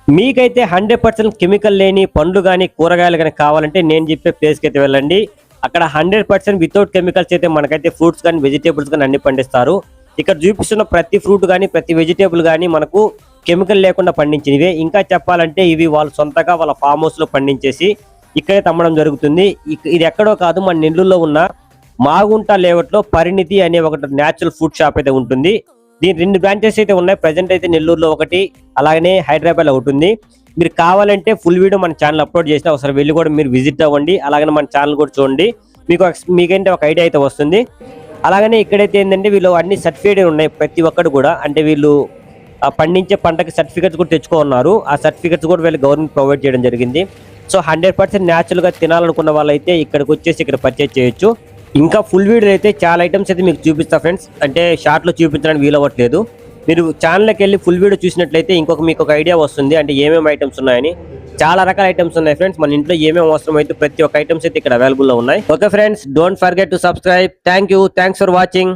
మీకైతే 100% కెమికల్ లేని పండ్లు కానీ కూరగాయలు కానీ కావాలంటే నేను చెప్పే ప్లేస్కి అయితే వెళ్ళండి. అక్కడ 100% వితౌట్ కెమికల్స్ అయితే మనకైతే ఫ్రూట్స్ కానీ వెజిటేబుల్స్ కానీ అన్ని పండిస్తారు. ఇక్కడ చూపిస్తున్న ప్రతి ఫ్రూట్ కానీ ప్రతి వెజిటేబుల్ కానీ మనకు కెమికల్ లేకుండా పండించినవే. ఇంకా చెప్పాలంటే ఇవి వాళ్ళు సొంతగా వాళ్ళ ఫామ్ హౌస్ లో పండించేసి ఇక్కడే అమ్మడం జరుగుతుంది. ఇది ఎక్కడో కాదు, మన నెల్లూరులో ఉన్న మాగుంట లేఅవుట్ లో పరిణితి అనే ఒక న్యాచురల్ ఫుడ్ షాప్ అయితే ఉంటుంది. దీని 2 బ్రాంచెస్ అయితే ఉన్నాయి. ప్రజెంట్ అయితే నెల్లూరులో ఒకటి, అలాగనే హైదరాబాద్ లో ఒకటి ఉంది. మీరు కావాలంటే ఫుల్ వీడియో మన ఛానల్ అప్లోడ్ చేసిన ఒకసారి వెళ్ళి కూడా మీరు విజిట్ అవ్వండి. అలాగనే మన ఛానల్ కూడా చూడండి, మీకంటే ఒక ఐడియా అయితే వస్తుంది. అలాగనే ఇక్కడైతే ఏంటంటే వీళ్ళు అన్ని సర్టిఫైడ్ ఉన్నాయి ప్రతి ఒక్కరు కూడా. అంటే వీళ్ళు పండించే పంటకి సర్టిఫికెట్స్ కూడా తెచ్చుకున్నారు. ఆ సర్టిఫికెట్స్ కూడా వీళ్ళు గవర్నమెంట్ ప్రొవైడ్ చేయడం జరిగింది. సో 100% న్యాచురల్ గా తినాలనుకున్న వాళ్ళైతే ఇక్కడికి వచ్చేసి ఇక్కడ పర్చేజ్ చేయొచ్చు. ఇంకా ఫుల్ వీడియో అయితే చాలా ఐటమ్స్ అయితే మీకు చూపిస్తా ఫ్రెండ్స్. అంటే షార్ట్ లో చూపించడానికి వీలవ్వట్లేదు. మీరు ఛానల్కి వెళ్ళి ఫుల్ వీడియో చూసినట్లయితే మీకు ఒక ఐడియా వస్తుంది, అంటే ఏమేమి ఐటమ్స్ ఉన్నాయని. చాలా రకాల ఐటమ్స్ ఉన్నాయి ఫ్రెండ్స్. మన ఇంట్లో ఏమేమి అవసరం అయితే ప్రతి ఒక్క ఐటమ్స్ అయితే ఇక్కడ అవైలబుల్ లో ఉన్నాయి. Okay friends, don't forget to subscribe. Thanks for watching.